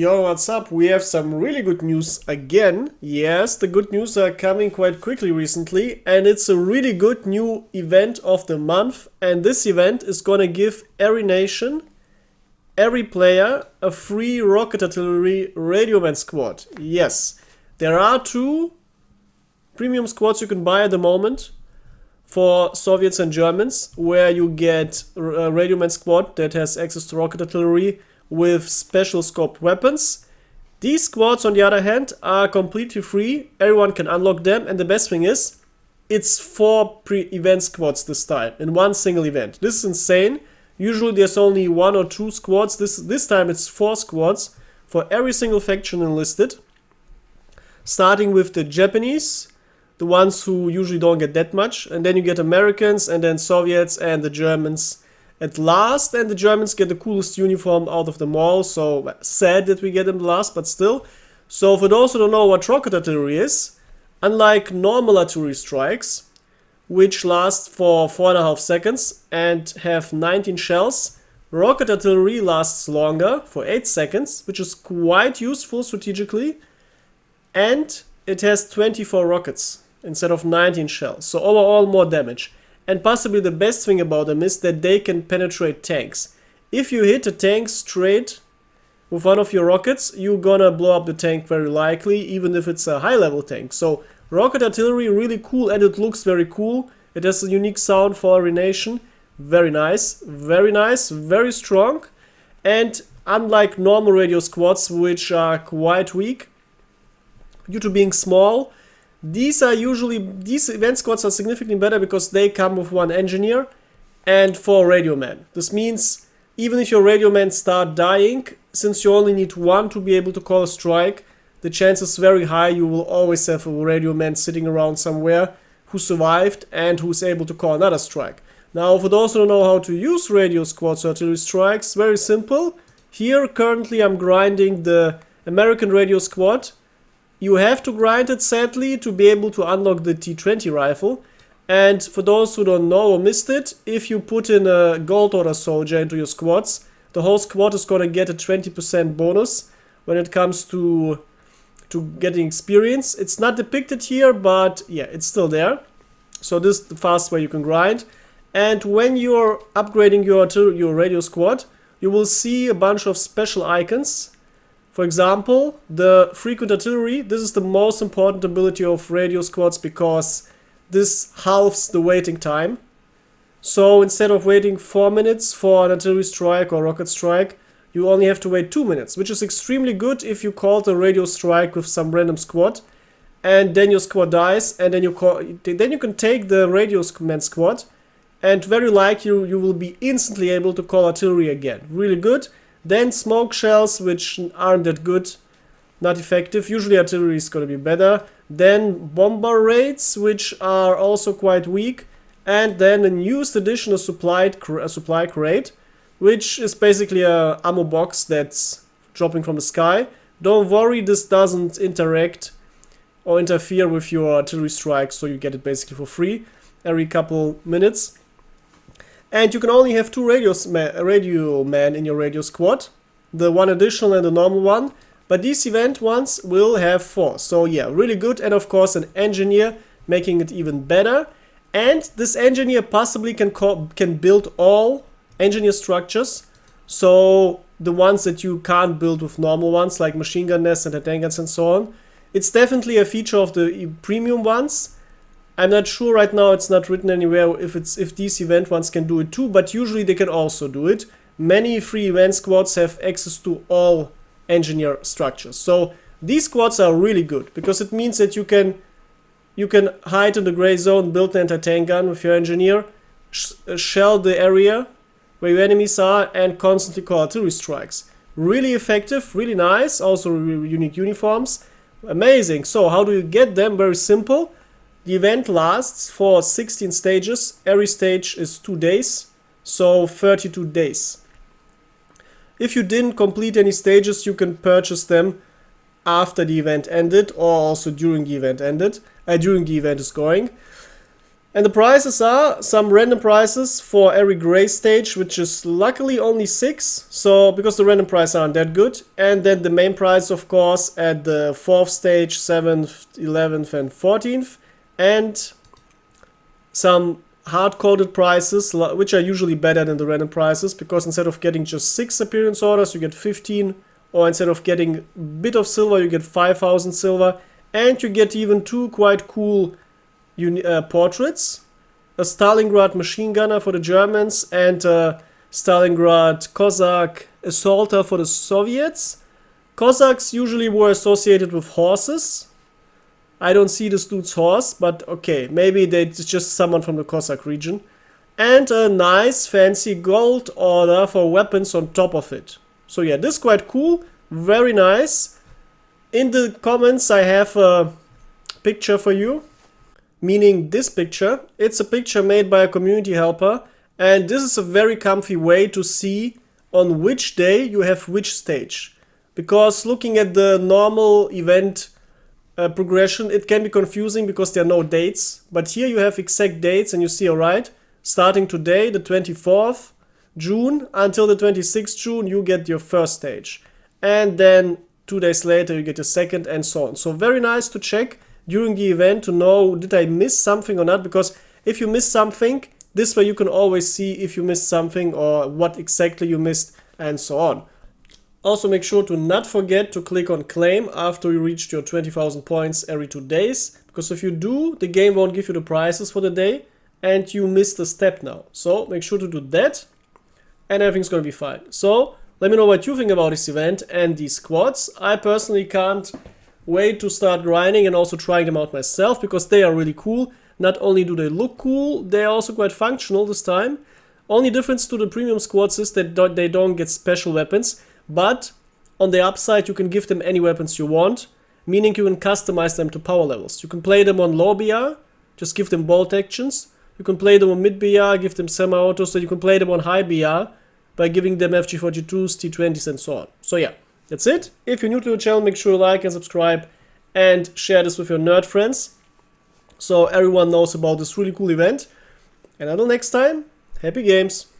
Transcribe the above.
Yo, what's up? We have some really good news again. Yes, the good news are coming quite quickly recently, and it's a really good new event of the month. And this event is gonna give every nation, every player, a free rocket artillery radioman squad. Yes, there are 2 premium squads you can buy at the moment for Soviets and Germans, where you get a radioman squad that has access to rocket artillery with special scoped weapons. These squads, on the other hand, are completely free. Everyone can unlock them, and the best thing is, it's 4 pre-event squads this time in one single event. This is insane. Usually there's only 1 or 2 squads. This time it's 4 squads for every single faction enlisted. Starting with the Japanese, the ones who usually don't get that much, and then you get Americans, and then Soviets and the Germans at last, and the Germans get the coolest uniform out of them all, so sad that we get them last, but still. So for those who don't know what rocket artillery is, unlike normal artillery strikes, which last for 4.5 seconds and have 19 shells, rocket artillery lasts longer for 8 seconds, which is quite useful strategically, and it has 24 rockets instead of 19 shells, so overall more damage. And possibly the best thing about them is that they can penetrate tanks. If you hit a tank straight with one of your rockets, you're gonna blow up the tank very likely, even if it's a high level tank. So rocket artillery, really cool, and it looks very cool. It has a unique sound for every nation. Very nice, very strong. And unlike normal radio squads, which are quite weak due to being small, these event squads are significantly better because they come with 1 engineer and 4 radio men. This means even if your radio men start dying, since you only need 1 to be able to call a strike, the chance is very high you will always have a radio man sitting around somewhere who survived and who's able to call another strike. Now, for those who don't know how to use radio squads or artillery strikes, very simple. Here currently I'm grinding the American radio squad. You have to grind it, sadly, to be able to unlock the T20 rifle. And for those who don't know or missed it, if you put in a gold order soldier into your squads, the whole squad is going to get a 20% bonus when it comes to getting experience. It's not depicted here, but yeah, it's still there. So this is the fast way you can grind. And when you're upgrading your radio squad, you will see a bunch of special icons. For example, the frequent artillery. This is the most important ability of radio squads because this halves the waiting time. So instead of waiting 4 minutes for an artillery strike or rocket strike, you only have to wait 2 minutes, which is extremely good if you call the radio strike with some random squad, and then your squad dies, and then you can take the radio man squad, and very likely you will be instantly able to call artillery again. Really good. Then smoke shells, which aren't that good, not effective. Usually artillery is going to be better. Then bomber raids, which are also quite weak. And then a newest addition, a supply crate, which is basically a ammo box that's dropping from the sky. Don't worry, this doesn't interact or interfere with your artillery strikes, so you get it basically for free every couple minutes. And you can only have 2 radio men in your radio squad, the 1 additional and the normal one, but these event ones will have 4. So yeah, really good, and of course an engineer making it even better. And this engineer possibly can build all engineer structures, so the ones that you can't build with normal ones, like machine gun nests and tank guns and so on. It's definitely a feature of the premium ones. I'm not sure right now, it's not written anywhere if these event ones can do it too, but usually they can also do it. Many free event squads have access to all engineer structures. So these squads are really good because it means that you can hide in the gray zone, build an anti-tank gun with your engineer, shell the area where your enemies are, and constantly call artillery strikes. Really effective, really nice, also unique uniforms. Amazing. So how do you get them? Very simple. The event lasts for 16 stages. Every stage is 2 days, so 32 days. If you didn't complete any stages, you can purchase them after the event ended or also during the event is going. And the prizes are some random prizes for every gray stage, which is luckily only 6, so because the random prizes aren't that good. And then the main prize, of course, at the 4th stage, 7th, 11th and 14th. And some hard-coded prizes, which are usually better than the random prizes, because instead of getting just 6 appearance orders, you get 15, or instead of getting a bit of silver, you get 5,000 silver, and you get even 2 quite cool portraits. A Stalingrad machine gunner for the Germans, and a Stalingrad Cossack assaulter for the Soviets. Cossacks usually were associated with horses. I don't see this dude's horse, but okay, maybe it's just someone from the Cossack region. And a nice fancy gold order for weapons on top of it. So yeah, this is quite cool, very nice. In the comments I have a picture for you, meaning this picture. It's a picture made by a community helper, and this is a very comfy way to see on which day you have which stage. Because looking at the normal event progression, it can be confusing because there are no dates, but here you have exact dates and you see, alright, starting today, the 24th June, until the 26th June, you get your first stage. And then 2 days later, you get your second, and so on. So very nice to check during the event to know, did I miss something or not? Because if you miss something, this way you can always see if you missed something or what exactly you missed, and so on. Also make sure to not forget to click on claim after you reached your 20,000 points every 2 days, because if you do, the game won't give you the prizes for the day and you missed a step now. So make sure to do that and everything's gonna be fine. So let me know what you think about this event and these squads. I personally can't wait to start grinding and also trying them out myself, because they are really cool. Not only do they look cool, they are also quite functional this time. Only difference to the premium squads is that they don't get special weapons, but on the upside you can give them any weapons you want, meaning you can customize them to power levels. You can play them on low BR, just give them bolt actions. You can play them on mid BR, give them semi-auto, so you can play them on high BR by giving them FG42s, T20s and so on. So yeah, that's it. If you're new to the channel, make sure to like and subscribe and share this with your nerd friends so everyone knows about this really cool event. And until next time, happy games!